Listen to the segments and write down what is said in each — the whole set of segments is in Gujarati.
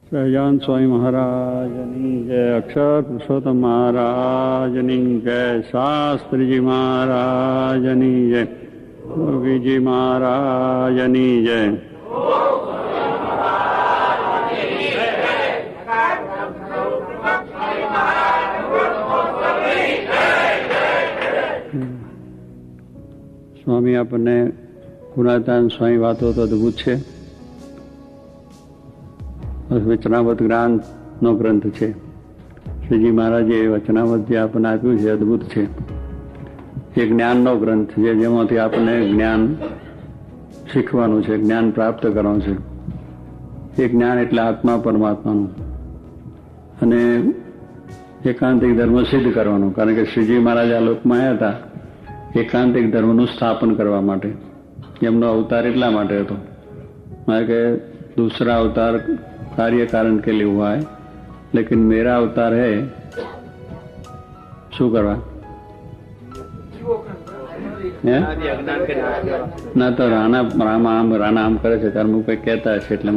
સહજાન સ્વામી મહારાજની જય, અક્ષર પુરુષોત્તમ મહારાજની જય, શાસ્ત્રીજી મહારાજની જય, યોગીજી મહારાજની જય. સ્વામી આપણને ગુણાતાન સ્વામી વાતો તો અદભુત છે. વચનાવત જ્ઞાનનો ગ્રંથ છે. શ્રીજી મહારાજે વચનાવત જે આપણને આપ્યું છે અદભુત છે. એ જ્ઞાનનો ગ્રંથ છે, જેમાંથી આપણને જ્ઞાન શીખવાનું છે, જ્ઞાન પ્રાપ્ત કરવાનું છે. એ જ્ઞાન એટલે આત્મા પરમાત્માનું, અને એકાંતિક ધર્મ સિદ્ધ કરવાનો. કારણ કે શ્રીજી મહારાજ આ લોકમાં આવ્યા હતા એકાંતિક ધર્મનું સ્થાપન કરવા માટે. એમનો અવતાર એટલા માટે હતો કારણ કે दूसरा अवतार कार्य कारण के लिए हुआ है, लेकिन मेरा अवतार है શું કરવા ના તો રાણા આમ કરે છે ત્યારે હું કઈ કહેતા હશે એટલે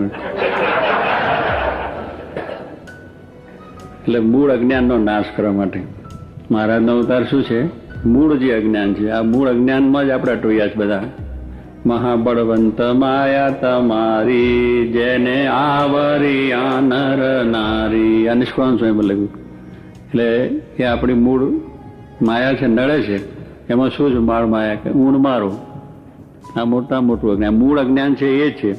મૂળ અજ્ઞાનનો નાશ કરવા માટે મહારાજનો અવતાર શું છે? મૂળ જે અજ્ઞાન છે, આ મૂળ અજ્ઞાનમાં જ આપણે અટવાયા છે બધા. મહાબળવંત માયા તમારી જેને આવરી નર નારી, આ નિષ્કામ સ્વયં લખ્યું. એટલે એ આપણી મૂળ માયા છે, નડે છે. એમાં શું છે? માળ માયા કે ઊંડ મારો. આ મોટું અજ્ઞાન, મૂળ અજ્ઞાન છે એ છે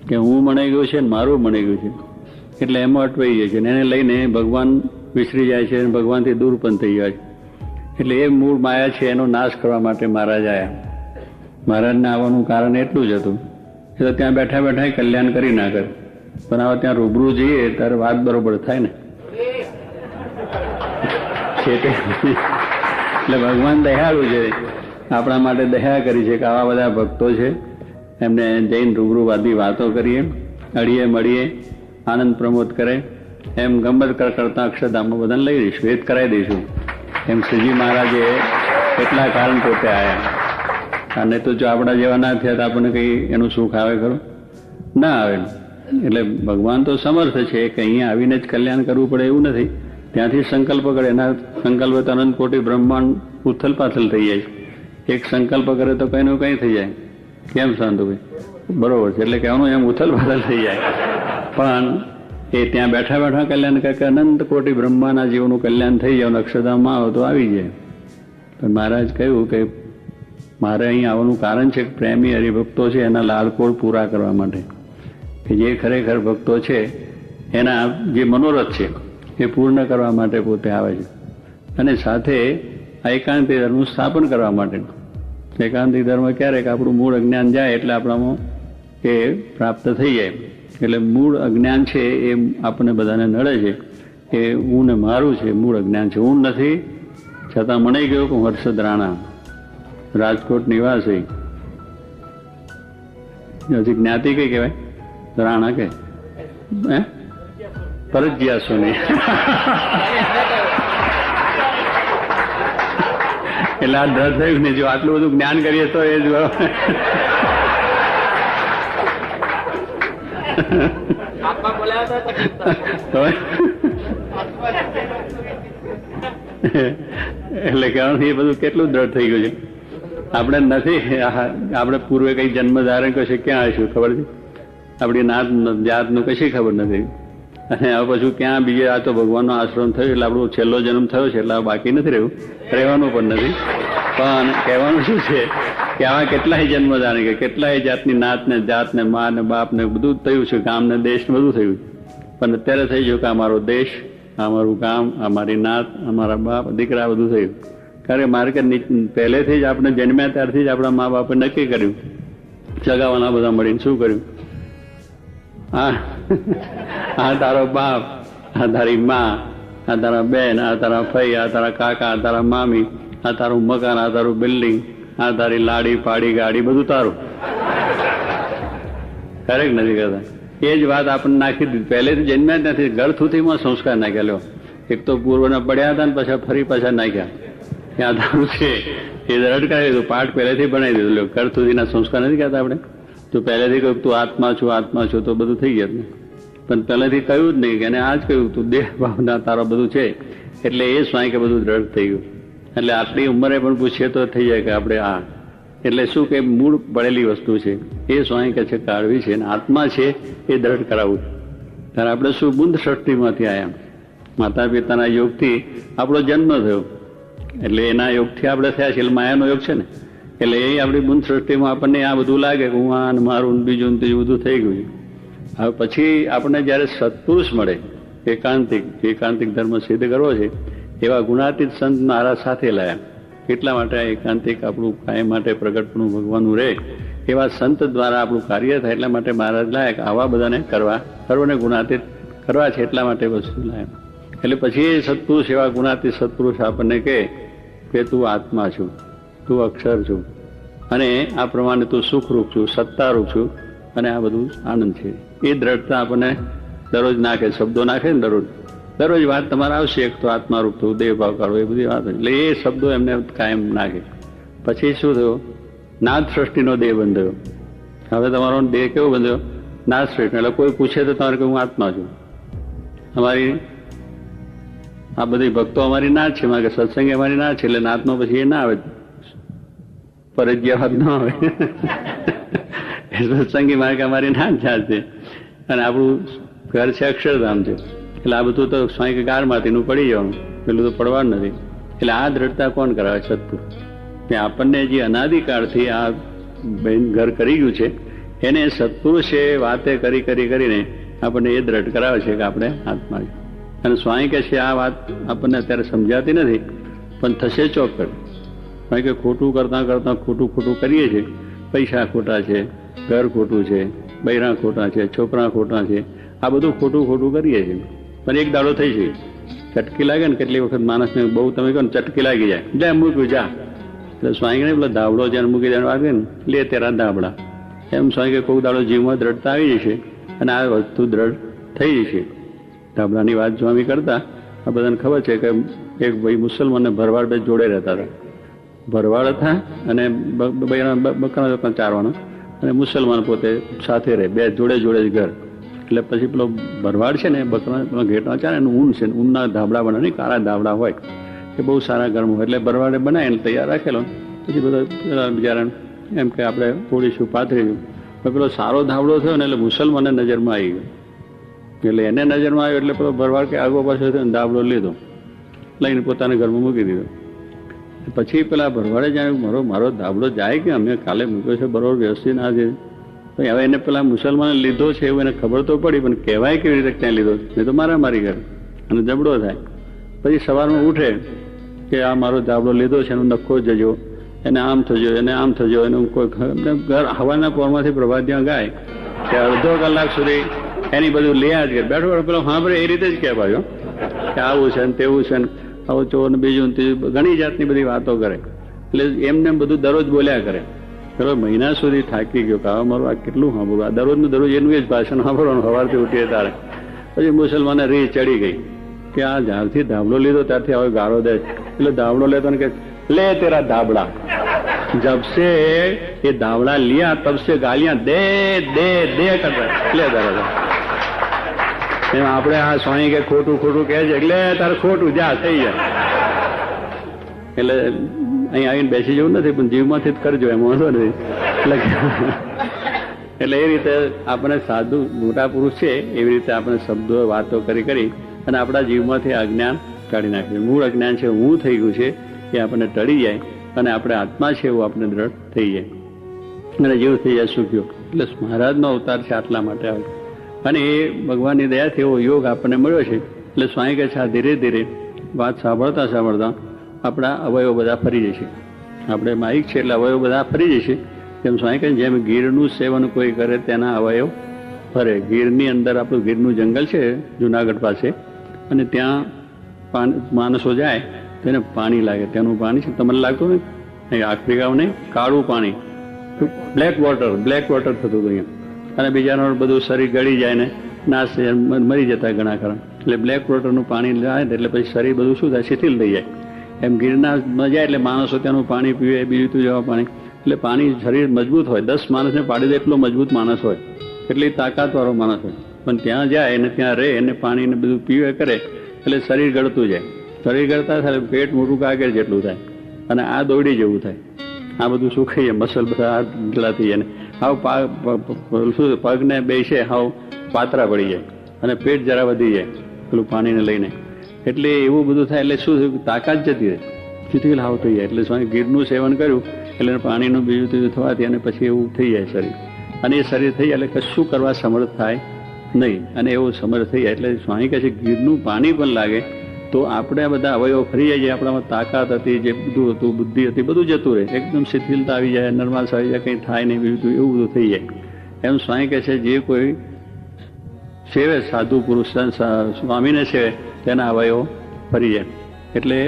કે હું મણાઈ ગયો છે ને મારું મણાઈ ગયું છે. એટલે એમાં અટવાઈ જાય છે, એને લઈને ભગવાન વિસરી જાય છે અને ભગવાનથી દૂર પણ થઈ જાય છે. એટલે એ મૂળ માયા છે એનો નાશ કરવા માટે મહારાજ આવ્યા. મહારાજને આવવાનું કારણ એટલું જ હતું કે તો ત્યાં બેઠા બેઠા કલ્યાણ કરી ના કરે, પણ હવે ત્યાં રૂબરૂ જઈએ ત્યારે વાત બરોબર થાય ને. એટલે ભગવાન દયાળુ છે, આપણા માટે દયા કરી છે કે આવા બધા ભક્તો છે, એમને જઈને રૂબરૂ બધી વાતો કરીએ, અડીએ મળીએ, આનંદ પ્રમોદ કરે. એમ ગમત કરતા અક્ષરધામમાં બધાને લઈ દઈશું, વેદ કરાવી દઈશું. એમ શ્રીજી મહારાજે એટલા કારણ પોતે આવ્યા. અને તો જો આપણા જેવા ના થયા તો આપણને કઈ એનું સુખ આવે ખરું? ના આવે. એટલે ભગવાન તો સમર્થ છે કે અહીંયા આવીને જ કલ્યાણ કરવું પડે એવું નથી. ત્યાંથી સંકલ્પ કરે, એના સંકલ્પ તો અનંત કોટી બ્રહ્માંડ ઉથલ પાથલ થઈ જાય. એક સંકલ્પ કરે તો કઈ નું કઈ થઈ જાય. કેમ શાંતુભાઈ? બરોબર છે. એટલે કહેવાનું એમ ઉથલ પાથલ થઈ જાય. પણ એ ત્યાં બેઠા બેઠા કલ્યાણ કરે કે અનંત કોટી બ્રહ્માના જીવનું કલ્યાણ થઈ જાય. અક્ષરધામમાં આવો તો આવી જાય. પણ મહારાજ કહ્યું કે મારે અહીં આવવાનું કારણ છે કે પ્રેમી હરિભક્તો છે એના લાલકોળ પૂરા કરવા માટે, કે જે ખરેખર ભક્તો છે એના જે મનોરથ છે એ પૂર્ણ કરવા માટે પોતે આવે છે. અને સાથે એકાંતિક ધર્મનું સ્થાપન કરવા માટે. એકાંતિક ધર્મ ક્યારેક આપણું મૂળ અજ્ઞાન જાય એટલે આપણામાં એ પ્રાપ્ત થઈ જાય. એટલે મૂળ અજ્ઞાન છે એ આપણને બધાને નડે છે કે હું ને મારું છે, મૂળ અજ્ઞાન છે. હું નથી છતાં મનાઈ ગયો કે હું હર્ષદ રાણા, રાજકોટ નિવાસી. હજી જ્ઞાતિ કઈ કહેવાય? રાણા કે પરજ્યાસોની. એટલે આ ડર થયું ને, જો આટલું બધું જ્ઞાન કરીએ તો એ જ એટલે કહેવાનું એ બધું કેટલું દ્રઢ થઈ ગયું છે. આપણે નથી, આપણે પૂર્વે કઈ જન્મ ધારણ કશે ક્યાં આવીશું ખબર છે? આપણી નાત જાતનું કશી ખબર નથી. અને હવે પછી ક્યાં બીજે આ તો ભગવાનનો આશ્રમ થયો એટલે આપણો છેલ્લો જન્મ થયો છે એટલે બાકી નથી રહ્યું, રહેવાનું પણ નથી. પણ કહેવાનું શું છે કે આવા કેટલાય જન્મ ધારણ કે કેટલાય જાતની નાત ને જાત ને મા ને બાપ ને બધું થયું છે, ગામ ને દેશ ને બધું થયું. પણ અત્યારે થઈ ગયું કે અમારો દેશ, અમારું ગામ, અમારી નાત, અમારા બાપ દીકરા બધું થયું. કારણ કે મારે કે પહેલેથી જ આપણે જન્મ્યા ત્યારથી જ આપણા મા બાપે નક્કી કર્યું, સગાવાના બધા મળીને શું કર્યું? આ તારો બાપ, આ તારી મા, આ તારા બેન, આ તારા ફઈ, આ તારા કાકા, આ તારા મામી, આ તારું મકાન, આ તારું બિલ્ડિંગ, આ તારી લાડી પાડી ગાડી, બધું તારું. કરેક્ટ નથી કરતા? એ જ વાત આપણને નાખી દીધી. પહેલેથી જન્મ્યા ત્યાંથી ઘર થુથીમાં સંસ્કાર નાખ્યા. લો, એક તો પૂર્વના પડ્યા હતા ને પછી ફરી પાછા નાખ્યા. ત્યાં તારું છે એ રટકાવી દીધું, પાઠ પહેલેથી બનાવી દીધું. લો, ઘર સુધીના સંસ્કાર નથી કહેતા આપણે. તો પહેલેથી કહ્યું તું આત્મા છું, આત્મા છું, તો બધું થઈ ગયા. પણ પહેલાથી કહ્યું જ નહીં કે એને આ જ કહ્યું તું દેહ ભાવના તારો બધું છે, એટલે એ સ્વાય કે બધું દ્રઢ થઈ ગયું. એટલે આટલી ઉંમરે પણ પૂછીએ તો થઈ જાય કે આપણે આ એટલે શું કે મૂળ પડેલી વસ્તુ છે એ સ્વાય કે છે કાઢવી છે, અને આત્મા છે એ દ્રઢ કરાવવું. ત્યારે આપણે શું બુંદ સૃષ્ટિમાંથી આવ્યા, માતા પિતાના યોગથી આપણો જન્મ થયો, એટલે એના યોગથી આપણે થયા છે, એટલે માયાનો યોગ છે ને. એટલે એ આપણી બુંદ સૃષ્ટિમાં આપણને આ બધું લાગે કે હું આ મારું બીજું ત્રીજું બધું થઈ ગયું. હવે પછી આપણને જયારે સત્પુરુષ મળે, એકાંતિક ધર્મ સિદ્ધ કરવો છે, એવા ગુણાતીત સંત મારા સાથે લાયા. એટલા માટે એકાંતિક આપણું કાયમ માટે પ્રગટપણું ભગવાનનું રહે એવા સંત દ્વારા આપણું કાર્ય થાય, એટલા માટે મહારાજ લાયક આવા બધાને સર્વને ગુણાતીત કરવા છે, એટલા માટે વસ્તુ લાયક. એટલે પછી એ સત્પુરુષ એવા ગુણાતીત સત્પુરુષ આપણને કહે કે તું આત્મા છું, તું અક્ષર છું, અને આ પ્રમાણે તું સુખરૂપ છું, સત્તારૂપ છું, અને આ બધું આનંદ છે. એ દ્રઢતા આપણને દરરોજ નાખે, શબ્દો નાખે ને દરરોજ વાત તમારે આવશે, એક તો આત્મારૂપ થવું, દેહ ભાવ કાઢવો, એ બધી વાત. એટલે એ શબ્દો એમને કાયમ નાખે. પછી શું થયું? નાદ સૃષ્ટિનો દેહ બંધાયો. હવે તમારો દેહ કેવો બંધાયો? નાદ સૃષ્ટિ. એટલે કોઈ પૂછે તો તમારે કે હું આત્મા છું. અમારી આ બધી ભક્તો અમારી નાદ છે, મારે સત્સંગ અમારી નાદ છે, એટલે નાદનો પછી એ ના આવે, ફરજિયાત ના આવે. સત્સંગી મારે કે અમારી નાદ છે, અને આપણું ઘર છે અક્ષરધામ છે, એટલે આ બધું તો સ્વાય ગારમાંથી નું પડી જવાનું, પેલું તો પડવાનું નથી. એટલે આ દ્રઢતા કોણ કરાવે? સત્પુરુષ. આપણને જે અનાદિકાળથી આ ઘર કરી ગયું છે, એને સત્પુરુષે વાતે કરીને આપણને એ દ્રઢ કરાવે છે કે આપણે આત્મા છે. અને સ્વાય કે છે આ વાત આપણને અત્યારે સમજાતી નથી, પણ થશે ચોક્કસ. કારણ કે ખોટું કરતા ખોટું કરીએ છીએ. પૈસા ખોટા છે, ઘર ખોટું છે, બૈરા ખોટા છે, છોકરા ખોટા છે, આ બધું ખોટું કરીએ છીએ. પણ એક દાડો થઈ છે, ચટકી લાગે ને, કેટલી વખત માણસને બહુ તમે કહો ને ચટકી લાગી જાય, લે મૂક્યું જા. એટલે સ્વાય ને પેલો ધાબળો જ્યારે મૂકી દેવાનો વાગે ને, લે તેરા ધાબળા. એમ સ્વાય કે કોઈ દાડો જીવમાં દ્રઢતા આવી જશે, અને આ વસ્તુ દ્રઢ થઈ જશે. ધાબળાની વાત સ્વામી કરતા આ બધાને ખબર છે કે એક ભાઈ મુસલમાનને ભરવાડ બે જોડે રહેતા હતા. ભરવાડ હતા અને બકરા ચારવાના, અને મુસલમાન પોતે સાથે રહે, બે જોડે જ ઘર. એટલે પછી પેલો ભરવાડ છે ને, બકરા ઘેટમાં ચાલે, એનું ઊન છે, ઊનના ધાબળા બને નહીં, કાળા ધાબળા હોય, એ બહુ સારા ઘરમાં હોય. એટલે ભરવાડે બનાવીને તૈયાર રાખેલો. પછી બધા બિચારા એમ કે આપણે પોડીશું, પાથરીશું. પેલો સારો ધાબળો થયો ને, એટલે મુસલમાનને નજરમાં આવી ગયો. એટલે એને નજરમાં આવ્યો, એટલે પેલો ભરવાડ કે આગો પાછો થયો ને ધાબળો લીધો, લઈને પોતાના ઘરમાં મૂકી દીધો. પછી પેલા ભરવાડે જાણ્યું મારો ધાબળો જાય કે અમે કાલે મૂક્યો છે બરોબર વ્યવસ્થિત ના છે. હવે એને પેલા મુસલમાને લીધો છે એવું એને ખબર તો પડી, પણ કહેવાય કેવી રીતે ક્યાં લીધો? નહીં તો મારી ઘર અને જબડો થાય. પછી સવારમાં ઉઠે કે આ મારો ધાબળો લીધો છે, એનો નખો જજો, એને આમ થજો, એને આમ થજો. એનું કોઈ ઘર હવાના પોરમાંથી પ્રભાત ત્યાં ગાય કે અડધો કલાક સુધી એની બધું લ્યા જ બેઠો પેલો સાંભળે એ રીતે જ કહેવાયો કે આવું છે ને તેવું છે ને, આવું ચોર ને બીજું ઘણી જાતની બધી વાતો કરે. એટલે એમને બધું દરરોજ બોલ્યા કરે. ચલો મહિના સુધી થાકી ગયો કે હવે મારું આ કેટલું સાંભળવું, આ દરરોજ એનું એ જ ભાષણ સાંભળવાનું સવારથી ઉઠીએ તારે. પછી મુસલમાને રી ચડી ગઈ કે આ જ્યારથી ધાબળો લીધો ત્યારથી હવે ગાળો દે. એટલે ધાબળો લેતો ને કે લે તેરા ધાબળા. જબસે એ ધાબળા લિયા તબસે ગાલિયા દે દે દે કરતા લે તારા. એમ આપણે આ સ્વામી કે ખોટું કહે છે, એટલે તારે ખોટું જા થઈ જાય. એટલે અહીં આવીને બેસી જવું નથી, પણ જીવમાંથી જ કરજો, એમ વાંધો નથી. એટલે એ રીતે આપણે સાધુ મોટા પુરુષ છે એવી રીતે આપણે શબ્દો વાતો કરી અને આપણા જીવમાંથી અજ્ઞાન કાઢી નાખીએ. મૂળ અજ્ઞાન છે હું થઈ ગયું છે એ આપણને ટળી જાય, અને આપણે આત્મા છે એવું આપણે દ્રઢ થઈ જાય, અને જીવ થઈ જાય સુખ્યો. એટલે મહારાજનો અવતાર છે આટલા માટે આવે. અને એ ભગવાનની દયાથી એવો યોગ આપણને મળ્યો છે. એટલે સ્વામી કહે છે આ ધીરે ધીરે વાત સાંભળતા આપણા અવયવ બધા ફરી જશે. આપણે માઇક છે એટલે અવયવ બધા ફરી જશે. જેમ સ્વામી કહે જેમ ગીરનું સેવન કોઈ કરે તેના અવયવ ફરે. ગીરની અંદર આપણું ગીરનું જંગલ છે જુનાગઢ પાસે, અને ત્યાં માણસો જાય તેને પાણી લાગે. તેનું પાણી છે તમને લાગતું નહીં, આફ્રિકામાં નહીં, કાળું પાણી, બ્લેક વોટર થતું હતું અહીંયા. અને બીજાનું બધું શરીર ગળી જાય ને નાશ મરી જતા ઘણા ખરા. એટલે બ્લેક વોટરનું પાણી જાય એટલે પછી શરીર બધું શું થાય? શિથિલ થઈ જાય. એમ ગિરનારમાં જાય એટલે માણસો ત્યાંનું પાણી પીવે, બીજું જવા પાણી. એટલે પાણી શરીર મજબૂત હોય, 10 માણસને પાડી દે એટલો મજબૂત માણસ હોય, એટલી તાકાતવાળો માણસ હોય. પણ ત્યાં જાય અને ત્યાં રહે અને પાણીને બધું પીવે કરે એટલે શરીર ગળતું જાય. શરીર ગળતા થાય પેટ મોટું કાગળ જેટલું થાય અને આ દોડી જેવું થાય. આ બધું સુખાઈ જાય, મસલ બધા ઢીલા થઈ જાય, હાવ પગને બેસે હાવ પાતરા પડી જાય અને પેટ જરા વધી જાય પેલું પાણીને લઈને. એટલે એવું બધું થાય એટલે શું થયું, તાકાત જતી રહે, શિથિલ હાવ થઈ જાય. એટલે સ્વામી ગીરનું સેવન કર્યું એટલે પાણીનું બીજું ત્રીજું થવાથી અને પછી એવું થઈ જાય શરીર. અને એ શરીર થઈ જાય એટલે કશું કરવા સમર્થ થાય નહીં અને એવું સમર્થ થઈ જાય. એટલે સ્વામી કહે છે ગીરનું પાણી પણ લાગે તો આપણે બધા અવયવો ફરી જાય, જે આપણામાં તાકાત હતી, જે બધું હતું, બુદ્ધિ હતી, બધું જતું રહે, એકદમ શિથિલતા આવી જાય, નર્માસ આવી જાય, કંઈ થાય નહીં, બીજું એવું બધું થઈ જાય. એમ સ્વામી કહે છે જે કોઈ સેવે સાધુ પુરુષ સ્વામીને સેવે તેના અવયવો ફરી જાય. એટલે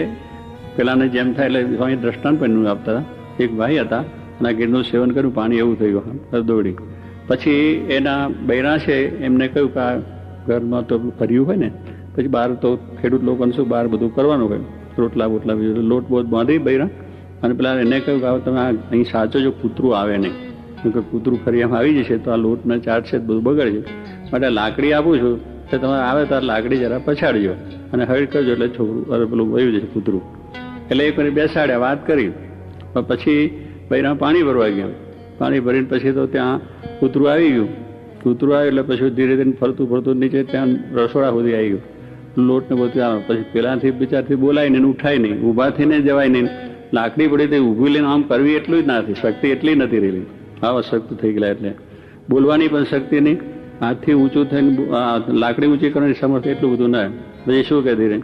પેલાને જેમ થાય એટલે સ્વામી દ્રષ્ટાંત પણ આપતા હતા. એક ભાઈ હતા અને ગીરનું સેવન કર્યું, પાણી એવું થયું દોડી. પછી એના બૈરા છે એમને કહ્યું કે આ ઘરમાં તો ભર્યું હોય ને, પછી બહાર તો ખેડૂત લોકોને શું બહાર બધું કરવાનું હોય, રોટલા બોટલા બીજું લોટ બોટ બાંધી બૈરા. અને પેલા એને કહ્યું કે તમે અહીં સાચો જો કૂતરું આવે નહીં, કે કૂતરું ફરી આમ આવી જશે તો આ લોટને ચાટશે બધું બગડશે, માટે લાકડી આપું છું તો તમે આવે તો લાકડી જરા પછાડજો અને હળ કરજો એટલે છોકરું પેલું વયું જશે કૂતરું. એટલે એક મિનિટ બેસાડ્યા, વાત કરી. પછી બૈરા પાણી ભરવા ગયા. પાણી ભરીને પછી તો ત્યાં કૂતરું આવી ગયું. કૂતરું આવ્યું એટલે પછી ધીરે ધીરે ફરતું ફરતું નીચે ત્યાં રસોડા સુધી આવી ગયું. લોટને બધું આવે. પછી પેલાથી બિચારથી બોલાય નહીં, ઉઠાય નહીં, ઊભા થઈને જવાય નહીં. લાકડી પડી તે ઊભી લઈને આમ કરવી એટલું જ નથી, શક્તિ એટલી નથી રહેલી. આવા શક્તિ થઈ ગયેલા એટલે બોલવાની પણ શક્તિ નહીં, હાથથી ઊંચું થઈને લાકડી ઊંચી કરવાની સમર્થ એટલું બધું ના. પછી શું કહે ધીરે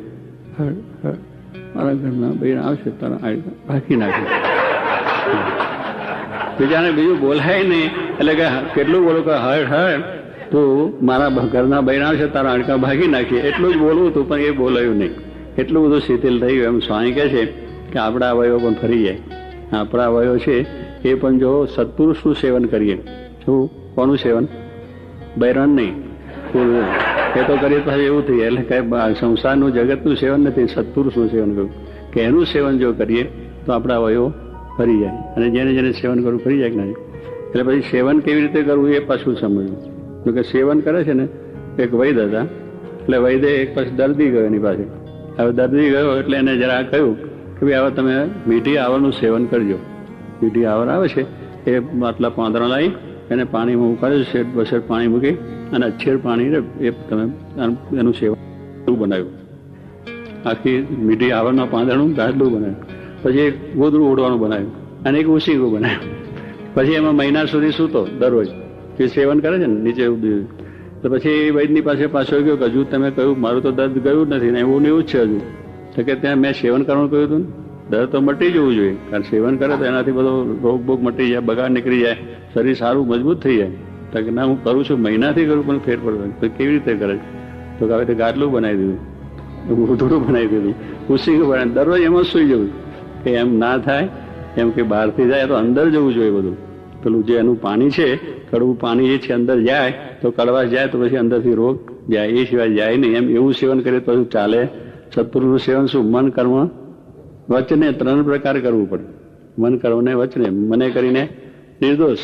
મારા ઘરના બહેન આવશે તારા ભાગી નાખે. બીજાને બીજું બોલાય નહીં એટલે કે કેટલું બોલું કે હળ હળ તું મારા ઘરના બહેન આવશે તારા હાડકા ભાગી નાખીએ, એટલું જ બોલવું હતું પણ એ બોલાયું નહીં. એટલું બધું શિથિલ થઈ ગયું. એમ સ્વામી કહે છે કે આપણા અવયવો પણ ફરી જાય. આપણા અવયવો છે એ પણ જો સત્પુરુષનું સેવન કરીએ. શું કોનું સેવન? બૈરાન નહીં, એ તો કરીએ તો એવું થઈ જાય. એટલે કઈ સંસારનું જગતનું સેવન નથી, સત્પુરુષનું સેવન કરવું કે એનું સેવન જો કરીએ તો આપણા અવયવો ફરી જાય. અને જેને જેને સેવન કરવું ફરી જાય કે નહીં. એટલે પછી સેવન કેવી રીતે કરવું એ પાછું સમજવું. કે સેવન કરે છે ને એક વૈદ હતા, એટલે વૈદે એક પછી દર્દી ગયો એની પાસે. હવે દર્દી ગયો એટલે એને જરા કહ્યું કે ભાઈ હવે તમે મીઠી આવરનું સેવન કરજો. મીઠી આવર આવે છે એ આટલા પાંદડા લાવી એને પાણીમાં ઉકાળ્યું, શેઠ બસેટ પાણી મૂકી અને અચ્છેર પાણી એ તમે એનું સેવન બનાવ્યું. આખી મીઠી આવરના પાંદડાનું ગાદલું બનાવ્યું. પછી એક ગોદડું ઓઢવાનું બનાવ્યું અને એક ઉસીકું બનાવ્યું. પછી એમાં મહિના સુધી સૂતો દરરોજ. જે સેવન કરે છે ને નીચે તો પછી વૈદની પાસે પાછો ગયો કે હજુ તમે કહ્યું મારું તો દર્દ ગયું જ નથી ને એવું ને એવું જ છે હજુ. તો કે ત્યાં મેં સેવન કરવાનું કહ્યું હતું ને, દર્દ તો મટી જવું જોઈએ, કારણ સેવન કરે તો એનાથી બધો રોગ બોગ મટી જાય, બગાડ નીકળી જાય, શરીર સારું મજબૂત થઈ જાય. તો કે ના હું કરું છું, મહિનાથી કરું પણ ફેર પડતો. કેવી રીતે કરે? તો કે હવે તે ગાદલું બનાવી દીધું, ગોધડું બનાવી દીધું, ઉસીકું બનાવી, દરરોજ એમાં સુઈ જવું. કે એમ ના થાય એમ કે બહારથી જાય તો અંદર જવું જોઈએ. બધું પેલું જે એનું પાણી છે કડવું પાણી એ છે અંદર જાય તો કડવાશ જાય તો પછી અંદરથી રોગ જાય, એ સિવાય જાય નહીં. એમ એવું સેવન કરીએ તો ચાલે. સત્પુરુષનું સેવન શું? મન કર્મ વચને 3 પ્રકાર કરવું પડે. મન કર્મ ને વચને. મને કરીને નિર્દોષ.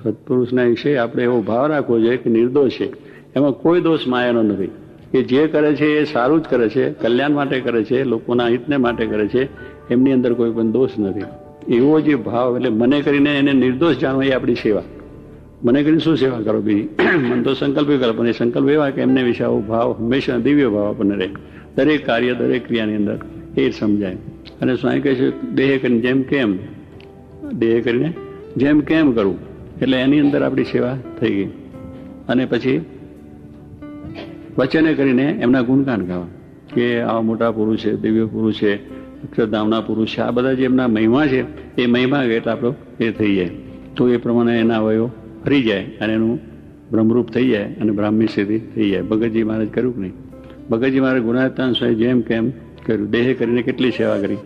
સત્પુરુષના વિશે આપણે એવો ભાવ રાખવો જોઈએ કે નિર્દોષ છે, એમાં કોઈ દોષ માયાનો નથી. એ જે કરે છે એ સારું જ કરે છે, કલ્યાણ માટે કરે છે, લોકોના હિતને માટે કરે છે, એમની અંદર કોઈ પણ દોષ નથી. એવો જે ભાવ એટલે મને કરીને એને નિર્દોષ જાણવો એ આપણી સેવા. મને કરીને શું સેવા કરો બીજી? મન તો સંકલ્પ કરો, પણ એ સંકલ્પ એવા કે એમને વિશે આવો ભાવ હંમેશા દિવ્ય ભાવ આપણને રહે દરેક કાર્ય દરેક ક્રિયાની અંદર, એ સમજાય. અને સ્વામી કહે છે દેહ કરીને જેમ કેમ, દેહ કરીને જેમ કેમ કરવું, એટલે એની અંદર આપણી સેવા થઈ ગઈ. અને પછી વચને કરીને એમના ગુણગાન ગાવા કે આવા મોટા પુરુષ છે, દિવ્ય પુરુષ છે, અક્ષરધામના પુરુષ છે, આ બધા જે એમના મહિમા છે એ મહિમા એટલે આપણો એ થઈ જાય. તો એ પ્રમાણે એના અવયવો ફરી જાય અને એનું બ્રહ્મરૂપ થઈ જાય અને બ્રાહ્મી સ્થિતિ થઈ જાય. ભગતજી મહારાજ કર્યું કે નહીં? ભગતજી મહારાજ ગુણાતાન સ્વામી જેમ કેમ કર્યું. દેહ કરીને કેટલી સેવા કરી,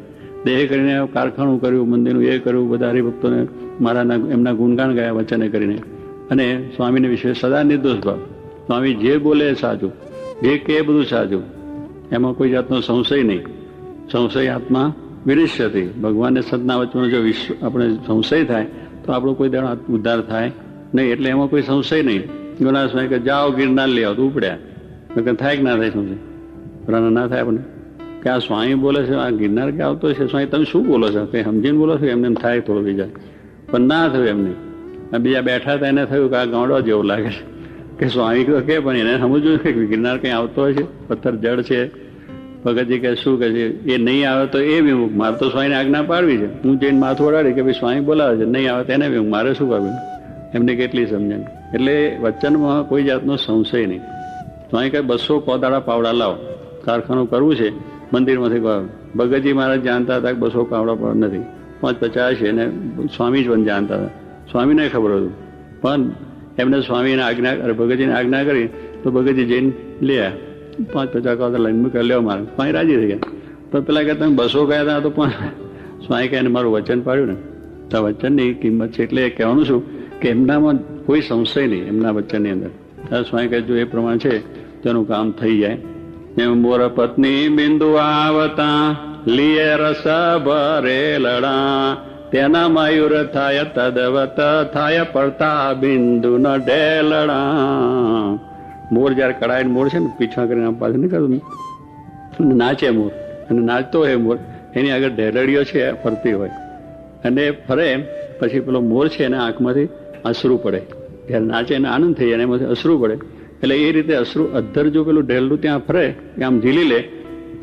દેહ કરીને કારખાનું કર્યું, મંદિરનું એ કર્યું, બધા હરિભક્તોને મારાના એમના ગુણગાન ગયા વચને કરીને. અને સ્વામીને વિશે સદા નિર્દોષ ભાવ. સ્વામી જે બોલે એ સાચું, જે કહે બધું સાચું, એમાં કોઈ જાતનો સંશય નહીં. સંશય આત્મા વિનિશ્ચિત. ભગવાનને સદના વચનો જો આપણે સંશય થાય તો આપણો કોઈ દાડો ઉદ્ધાર થાય નહીં. એટલે એમાં કોઈ સંશય નહીં. ગુના સ્વામી કે જાઓ ગિરનાર લઈ આવો તો ઉપડ્યા. થાય કે ના થાય સમજે? બરાબર ના થાય આપણને કે આ સ્વામી બોલે છે, આ ગિરનાર કે આવતો છે, સ્વામી તમે શું બોલો છો? કંઈ સમજીને બોલો છો? એમને એમ થાય થોડો બીજા, પણ ના થયું એમને. બીજા બેઠા હતા એને થયું કે આ ગાંડો જેવું લાગે છે કે સ્વામી તો કે, પણ એને સમજવું કે ગિરનાર કંઈ આવતો હોય છે, પથ્થર જડ છે. ભગતજી કે શું કે છે, એ નહીં આવે તો એ વિમુખ, મારે તો સ્વામીને આજ્ઞા પાડવી છે. હું જઈને માથું ઓડાડી કે ભાઈ સ્વામી બોલાવે છે, નહીં આવે તો એને વિમુખ, મારે શું કરવું? એમને કેટલી સમજણ. એટલે વચનમાં કોઈ જાતનો સંશય નહીં. સ્વામી કહે 200 કોદાળા પાવડા લાવો, કારખાનું કરવું છે, મંદિરમાંથી ભગતજી મહારાજ જાણતા હતા કે 200 પાવડા પાવડા નથી, 550 છે, અને સ્વામી જ પણ જાણતા હતા. સ્વામીને ખબર હતું, પણ એમને સ્વામીને આજ્ઞા, ભગતજીને આજ્ઞા કરી તો ભગતજી જઈને લે 550 કોદાળા લઈને મૂક્યા, લેવા મારે. સ્વામી રાજી થઈ ગયા. તો પેલા કે તમે 200 ગયા હતા તો પણ સ્વામી કહે મારું વચન પાડ્યું ને, તો વચનની કિંમત છે. એટલે કહેવાનું શું કે એમનામાં કોઈ સંશય નહીં, એમના વચનની અંદર. સ્વામી કહે જો એ પ્રમાણે છે તો એનું કામ થઈ જાય. એમ મોર પત્ની બિંદુ આવતા લીએ રસ ભરે લડા, તેના મયુર થાય તદવત થાય પડતા બિંદુ ન ઢેલડા. મોર જયારે કડાય મોર છે ને પીછા કરીને પાછળ નહીં કરતું, નાચે મોર, અને નાચતો હોય મોર, એની આગળ ઢેલડીઓ છે ફરતી હોય, અને ફરે પછી પેલો મોર છે એને આંખમાંથી અશ્રુ પડે. જ્યારે નાચે એને આનંદ થઈ જાય, એમાંથી અશ્રુ પડે. એટલે એ રીતે અશ્રુ અધ્ધર જો પેલું ઢેલડું ત્યાં ફરે કે આમ ઝીલી લે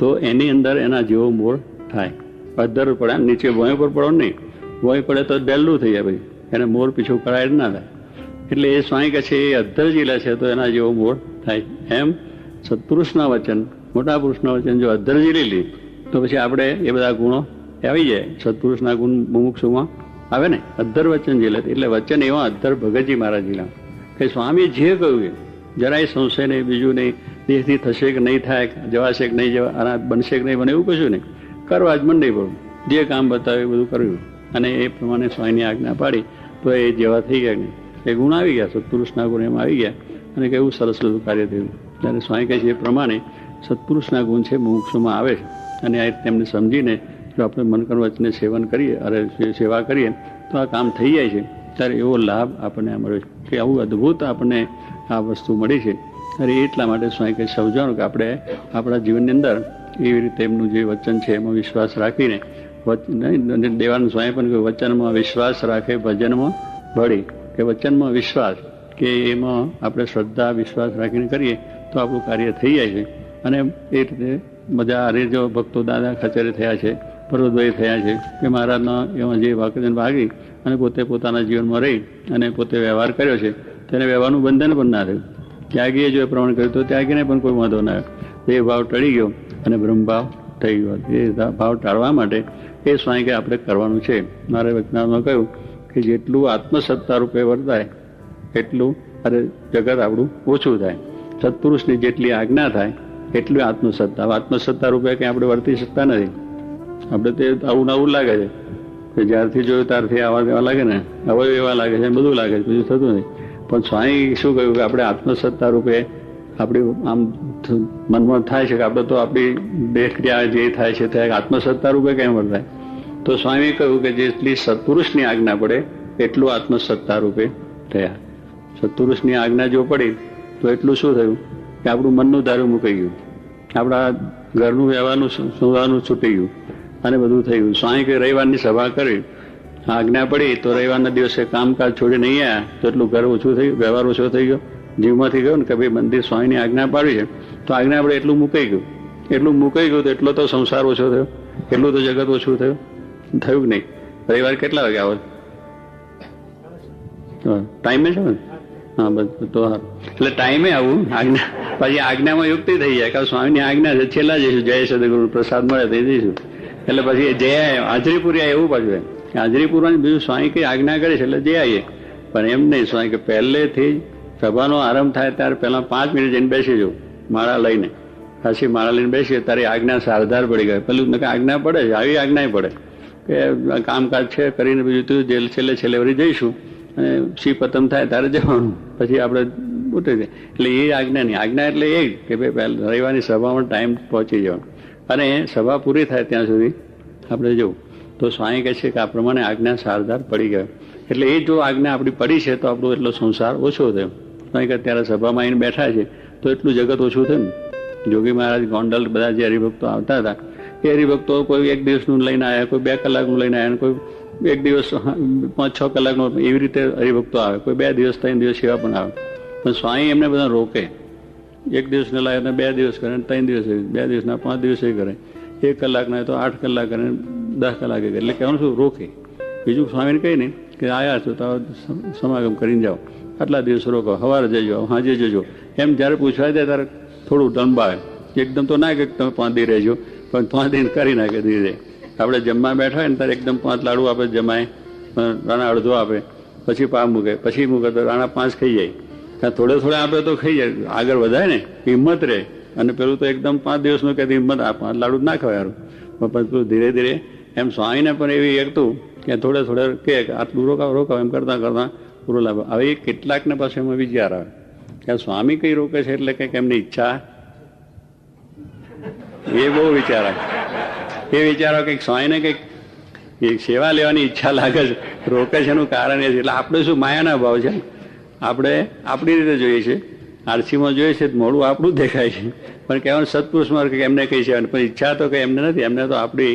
તો એની અંદર એના જેવો મોર થાય. અધ્ધર પડે, નીચે ભોંય પર પડો નહીં, ભોંય પડે તો ઢેલડું થઈ જાય ભાઈ, એને મોર પીછું કરાય જ ના થાય. એટલે એ સ્વામી કહે છે એ અધ્ધર ઝીલે છે તો એના જેવો મોર થાય. એમ સત્પુરુષના વચન, મોટા પુરુષના વચન જો અધ્ધર ઝીલી લે તો પછી આપણે એ બધા ગુણો આવી જાય. સત્પુરુષના ગુણ મુમુક્ષુમાં આવે ને, અધ્ધર વચન ઝીલે. એટલે વચન એવા અધ્ધર ભગતજી મહારાજ ઝીલા કે સ્વામી જે કહ્યું એ જરાય સંશય નહીં, બીજું નહીં, દેહથી થશે કે નહીં થાય, જવાશે કે નહીં જવા, અનાજ બનશે કે નહીં બને, એવું કશું નહીં. કરવા જ મંડી પડું, જે કામ બતાવે એ બધું કર્યું. અને એ પ્રમાણે સ્વામીની આજ્ઞા પાડી તો એ જેવા થઈ ગયા નહીં, એ ગુણ આવી ગયા, સત્પુરુષના ગુણ એમાં આવી ગયા. અને કેવું સરસ બધું કાર્ય થયું. ત્યારે સ્વામી કહે છે એ પ્રમાણે સત્પુરુષના ગુણ છે મુમુક્ષુમાં આવે છે. અને આ તેમને સમજીને જો આપણે મન કર્મ વચને સેવન કરીએ, અરે સેવા કરીએ તો આ કામ થઈ જાય છે. ત્યારે એવો લાભ આપણને મળ્યો છે કે આવું અદ્ભુત આપણને આ વસ્તુ મળી છે. અરે એટલા માટે સ્વામી કહે સમજવાનું કે આપણે આપણા જીવનની અંદર એવી રીતે એમનું જે વચન છે એમાં વિશ્વાસ રાખીને, દેવાનું સ્વામી પણ કહ્યું વચનમાં વિશ્વાસ રાખે ભજનમાં ભળી, કે વચનમાં વિશ્વાસ, કે એમાં આપણે શ્રદ્ધા વિશ્વાસ રાખીને કરીએ તો આપણું કાર્ય થઈ જાય છે. અને એ રીતે બધા અરે જો ભક્તો દાદા ખચેરે થયા છે, પર્વતભાઈ થયા છે કે મહારાજના એમાં જે વાક્યજન ભાગી અને પોતે પોતાના જીવનમાં રહી અને પોતે વ્યવહાર કર્યો છે, તેને વ્યવહારનું બંધન પણ ના થયું. ત્યાગીએ જો એ પ્રમાણ કર્યું તો ત્યાગીને પણ કોઈ વાંધો ના આવ્યો. એ ભાવ ટળી ગયો અને બ્રહ્મભાવ થઈ ગયો. એ ભાવ ટાળવા માટે એ સ્વામી કે આપણે કરવાનું છે. મારે વચનામાં કહ્યું કે જેટલું આત્મસત્તા રૂપે વર્તાય એટલું અરે જગત આપણું ઓછું થાય. સત્પુરુષની જેટલી આજ્ઞા થાય એટલું આત્મસત્તા. આત્મસત્તા રૂપે કંઈ આપણે વર્તી શકતા નથી. આપણે તે આવું નવું લાગે છે કે જ્યારથી જોયું ત્યારથી આવા એવા લાગે ને, હવે એવા લાગે છે, બધું લાગે છે, બીજું થતું નથી. પણ સ્વામી શું કહ્યું કે આપણે આત્મસત્તા રૂપે આપણી આમ મનમાં થાય છે કે આપણે તો આપણી દેહ ક્રિયા જે થાય છે તે આત્મસત્તા રૂપે કેમ વર્તાય? તો સ્વામીએ કહ્યું કે જેટલી સત્પુરુષની આજ્ઞા પડે એટલું આત્મસત્તા રૂપે થયા. સત્પુરુષની આજ્ઞા જો પડી તો એટલું શું થયું કે આપણું મનનું ધારું મૂકાઈ ગયું, આપણા ઘરનું વ્યવહારનું સુવાનું છૂટી ગયું અને બધું થઈ ગયું. સ્વામી કે રવિવારની સભા કરી, આજ્ઞા પડી તો રવિવારના દિવસે કામકાજ છોડીને નહીં આવ્યા તો એટલું ઘર ઓછું થયું, વ્યવહાર ઓછો થઈ ગયો, જીવમાંથી ગયો ને કે ભાઈ મંદિર સ્વામીની આજ્ઞા પાડી છે તો આજ્ઞા આપણે એટલું મુકાઈ ગયું. એટલું મુકાઈ ગયું તો એટલો તો સંસાર ઓછો થયો, એટલું તો જગત ઓછું થયું, થયું કે નહીં? રવિવાર કેટલા વાગે આવો? ટાઈમે છે ને? હા બસ તો એટલે ટાઈમે આવું આજ્ઞા, પછી આજ્ઞામાં યુક્તિ થઈ જાય કે સ્વામીની આજ્ઞા છે, છેલ્લા જઈશું, જય સદગુરુ પ્રસાદ મળે તો જઈશું. એટલે પછી જય હાજરી પૂરી એવું પાછું હાજરી પૂરવાની બીજું સ્વામી કઈ આજ્ઞા કરે છે એટલે જઈ આવીએ. પણ એમ નહીં, સ્વામી કે પહેલેથી સભાનો આરંભ થાય ત્યારે પહેલા 5 મિનિટ જઈને બેસી જવું, માળા લઈને, ખાસી માળા લઈને બેસીએ તારી આજ્ઞા સારધાર પડી ગઈ. પેલું આજ્ઞા પડે છે, આવી આજ્ઞા પડે કે કામકાજ છે કરીને બીજું તું છેલ્લે છેલ્લે વળી જઈશું અને શી પતમ થાય ત્યારે જવાનું, પછી આપણે ઉઠી જાય. એટલે એ આજ્ઞા નહીં. આજ્ઞા એટલે એ કે ભાઈ રવિવારની સભામાં ટાઈમ પહોંચી જવાનું અને સભા પૂરી થાય ત્યાં સુધી આપણે જવું. તો સ્વામી કહે છે કે આ પ્રમાણે આજ્ઞા સારધાર પડી ગયો. એટલે એ જો આજ્ઞા આપણી પડી છે તો આપણો એટલો સંસાર ઓછો થયો. કારણ કે અત્યારે સભામાં આવીને બેઠા છે તો એટલું જગત ઓછું થયું ને. જોગી મહારાજ ગોંડલ બધા જે હરિભક્તો આવતા હતા એ હરિભક્તો કોઈ 1 દિવસનું લઈને આવ્યા, કોઈ 2 કલાકનું લઈને આવ્યા, કોઈ 1 દિવસ 5-6 કલાકનું, એવી રીતે હરિભક્તો આવે, કોઈ 2 દિવસ 3 દિવસ એવા પણ આવે. પણ સ્વામી એમને બધા રોકે. 1 દિવસને લાવે તો 2 દિવસ કરે, 3 દિવસ, 2 દિવસના 5 દિવસે કરે, 1 કલાકના તો 8 કલાક કરે, 10 કલાકે કરે. એટલે કહેવાનું શું, રોકે. બીજું સ્વામીને કહી નહીં કે આવ્યા છો તો સમાગમ કરીને જાઓ, આટલા દિવસ રોકો, સવારે જજો, સાંજે જજો, એમ જ્યારે પૂછવાય જાય ત્યારે થોડું લંબાવે. એકદમ તો ના કે તમે 5 દી રહેજો, પણ 5 દિન કરી નાખે ધીરે. આપણે જમવા બેઠા હોય ને ત્યારે એકદમ 5 લાડુ આપે, જમાય, રાણા અડધો આપે, પછી પા મૂકે તો રાણા 5 ખાઈ જાય. ત્યાં થોડે આપે તો ખાઈ જાય, આગળ વધાય ને, હિંમત રહે. અને પેલું તો એકદમ 5 દિવસનું કે હિંમત, આ 5 લાડુ ના ખવાય યારું. પણ પેલું ધીરે ધીરે એમ સ્વામીને પણ એવી એકતું કે થોડે કે આટલું રોકાવ એમ કરતા પૂરો લાભ. હવે એ કેટલાકને પાસે એમાં વિચાર આવે કે સ્વામી કઈ રોકે છે એટલે કંઈક એમની ઈચ્છા, એ બહુ વિચાર આવે. એ વિચારો કંઈક સ્વામીને કંઈક સેવા લેવાની ઈચ્છા લાગે છે, રોકે છે એનું કારણ એ છે. એટલે આપણે શું માયાના ભાવ છે, આપણે આપણી રીતે જોઈએ છે, આરસીમાં જોઈએ છે મોડું આપણું જ દેખાય છે, પણ કહેવાનું સત્પુરુષમાં એમને કહી છે. પણ ઈચ્છા તો કંઈ એમને નથી, એમને તો આપણી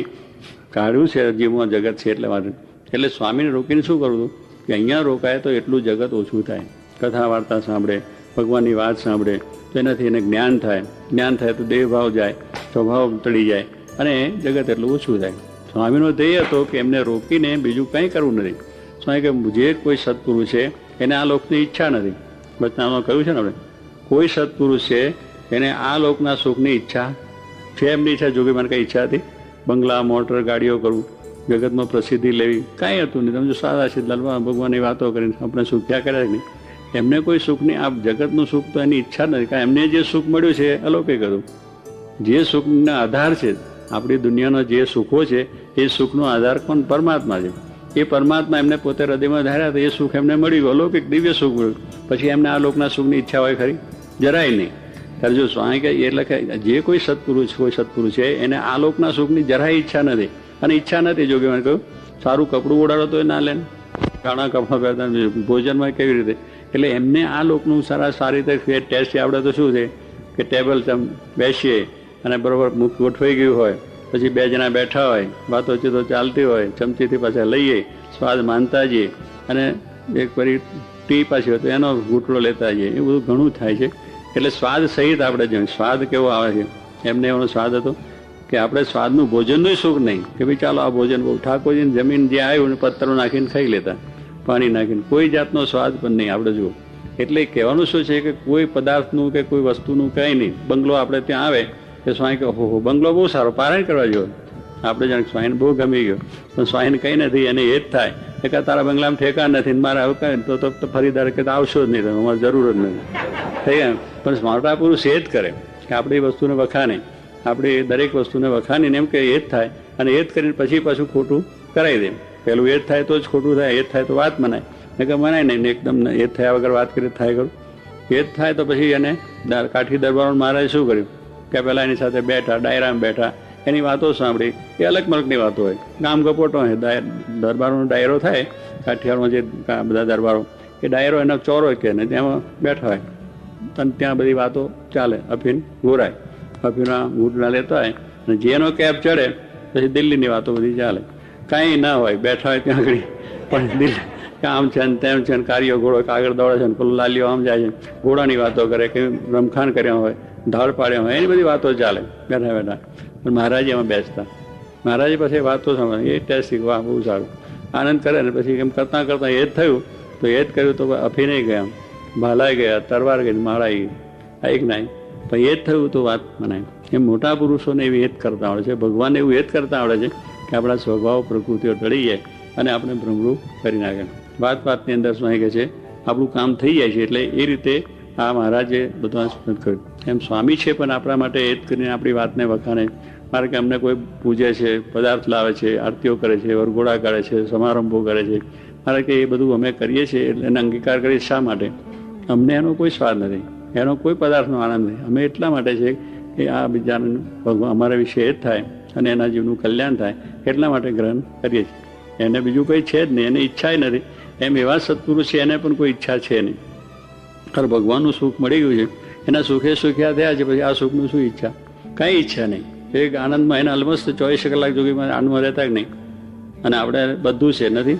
કાઢ્યું છે જીવમાં જગત છે એટલે માટે. એટલે સ્વામીને રોકીને શું કરવું કે અહીંયા રોકાય તો એટલું જગત ઓછું થાય. કથા વાર્તા સાંભળે, ભગવાનની વાત સાંભળે તો એનાથી એને જ્ઞાન થાય તો દેહભાવ જાય, સ્વભાવ તળી જાય અને જગત એટલું ઓછું થાય. સ્વામીનો ધ્યેય હતો કે એમને રોકીને બીજું કંઈ કરવું નથી. સ્વામી કે જે કોઈ સત્પુરુષ છે એને આ લોકની ઈચ્છા નથી. વચનામાં કહ્યું છે ને આપણે, કોઈ સત્પુરુષ છે એને આ લોકના સુખની ઈચ્છા છે. એમની ઈચ્છા જોગીમાને કંઈ ઈચ્છા હતી બંગલા, મોટર, ગાડીઓ કરવું, જગતમાં પ્રસિદ્ધિ લેવી, કાંઈ હતું નહીં. તમે જો સાદા સિદ્ધાંત ભગવાનની વાતો કરીને આપણે સુખ્યા કર્યા નહીં. એમને કોઈ સુખની, આ જગતનું સુખ તો એની ઈચ્છા નથી. કારણ એમને જે સુખ મળ્યું છે અલૌકિક હતું. જે સુખનો આધાર છે, આપણી દુનિયાનો જે સુખો છે એ સુખનો આધાર પણ પરમાત્મા છે. એ પરમાત્મા એમને પોતે હૃદયમાં ધાર્યા તો એ સુખ એમને મળી ગયું, અલૌકિક દિવ્ય સુખ મળ્યું. પછી એમને આ લોકના સુખની ઈચ્છા હોય ખરી? જરાય નહીં. ત્યારે જો સ્વામી કહે એટલે કે જે કોઈ સત્પુરુષ છે એને આ લોકના સુખની જરાય ઈચ્છા નથી. અને ઈચ્છા નથી જોગે મને કહ્યું સારું કપડું ઓડાડો તો એ ના લે, ઘણા કપડા પહેરતા, ભોજનમાં કેવી રીતે. એટલે એમને આ લોકનું સારી રીતે ટેસ્ટ આવડે તો શું છે કે ટેબલ બેસીએ અને બરાબર મુખ ગોઠવાઈ ગયું હોય, પછી 2 જણા બેઠા હોય, વાતોચીતો ચાલતી હોય, ચમચીથી પાછા લઈએ, સ્વાદ માનતા જઈએ, અને એક ફરી ટી પાછી હોય તો એનો ઘૂંટડો લેતા જઈએ. એ બધું ઘણું થાય છે. એટલે સ્વાદ સહિત આપણે જોઈએ સ્વાદ કેવો આવે છે. એમને એનો સ્વાદ હતો કે આપણે સ્વાદનું ભોજનનું સુખ નહીં કે ભાઈ ચાલો આ ભોજન બહુ ઠાકોરજીની જમીન જે આવ્યું ને પત્તરો નાખીને ખાઈ લેતા, પાણી નાખીને, કોઈ જાતનો સ્વાદ પણ નહીં આપણે જુઓ. એટલે કહેવાનું શું છે કે કોઈ પદાર્થનું કે કોઈ વસ્તુનું કંઈ નહીં. બંગલો આપણે ત્યાં આવે કે સ્વામી કે ઓહો બંગલો બહુ સારો, પારાયણ કરવા જેવો. આપણે જાણે સ્વામીને બહુ ગમી ગયો, પણ સ્વામીને કંઈ નથી. એને એ જ થાય કે તારા બંગલામાં ઠેકા નથી, મારે આવું કહે તો ફરીદાર કે આવશો જ નહીં, તમે અમારે જરૂર જ નથી થઈ ગયા. પણ મોટા પુરુષ એ જ કરે કે આપણી વસ્તુને વખાણે, આપણી દરેક વસ્તુને વખાણીને એમ કે એ જ થાય, અને એ જ કરીને પછી પાછું ખોટું કરાવી દે. પેલું એ જ થાય તો જ ખોટું થાય, એ જ થાય તો વાત મનાય, કે મનાય નહીં. એકદમ એ જ થયા વગર વાત કરી થાય કરું, એ જ થાય તો પછી એને કાઠી દરબારો મહારાજે શું કર્યું કે પહેલાં એની સાથે બેઠા, ડાયરામાં બેઠા, એની વાતો સાંભળી. એ અલગ મલકની વાતો હોય, ગામ કપોટો હોય, દરબારોનો ડાયરો થાય કાઠિયાવાડમાં, જે બધા દરબારો, એ ડાયરો એનો ચોરો કે ને તેમાં બેઠા હોય અને ત્યાં બધી વાતો ચાલે. અફીણ ઘોરાય, અફીણના ઘૂંટડા લેતા હોય, અને જેનો કેબ ચડે પછી દિલ્હીની વાતો બધી ચાલે. કાંઈ ના હોય, બેઠા હોય ત્યાં આગળ પણ દિલ્હી આમ છે ને તેમ છે ને, કાર્યો ઘોડો આગળ દોડે છે ને, પેલું લાલીઓ આમ જાય છે, ઘોડાની વાતો કરે, કે રમખાણ કર્યા હોય, ઢાળ પાડ્યા હોય, એની બધી વાતો ચાલે બેઠા બેઠા. પણ મહારાજ એમાં બેસતા, મહારાજે પછી વાતો સાંભળે, એ ટેસ્ટ શીખવા બહુ સારું આનંદ કરે ને. પછી એમ કરતાં કરતાં એ જ થયું તો એ જ કર્યું તો અફીને ગયા, ભાલાઈ ગયા, તરવાર ગઈ, માળાઈ ગઈ, એક નાઈ, પણ એ જ થયું તો વાત મનાય. એમ મોટા પુરુષોને એવી એ જ કરતા આવડે છે, ભગવાન એવું એ જ કરતા આવડે છે કે આપણા સ્વભાવ પ્રકૃતિઓ ટળી જાય અને આપણે ભ્રમરૂપ કરી નાખે. વાતની અંદર શું કહે છે આપણું કામ થઈ જાય છે. એટલે એ રીતે આ મહારાજે બધું કર્યું. એમ સ્વામી છે પણ આપણા માટે એ જ કરીને આપણી વાતને વખાણે. મારે કે અમને કોઈ પૂજે છે, પદાર્થ લાવે છે, આરતીઓ કરે છે, વરઘોડા કરે છે, સમારંભો કરે છે, મારે કે એ બધું અમે કરીએ છીએ એટલે એને અંગીકાર કરીએ. શા માટે? અમને એનો કોઈ સ્વાદ નથી, એનો કોઈ પદાર્થનો આનંદ નથી. અમે એટલા માટે છે કે આ બીજાને અમારા વિશે એ જ થાય અને એના જીવનું કલ્યાણ થાય એટલા માટે ગ્રહણ કરીએ છીએ. એને બીજું કંઈ છે જ નહીં, એને ઈચ્છા નથી. એમ એવા સત્પુરુષ છે એને પણ કોઈ ઈચ્છા છે નહીં. કારણ ભગવાનનું સુખ મળી ગયું છે, એના સુખે સુખ્યા થયા છે, પછી આ સુખનું શું ઈચ્છા? કાંઈ ઈચ્છા નહીં. એક આનંદમાં એને અલમસ્ત 24 કલાક જોગીમાં આનંદમાં રહેતા જ નહીં. અને આપણે બધું છે નથી,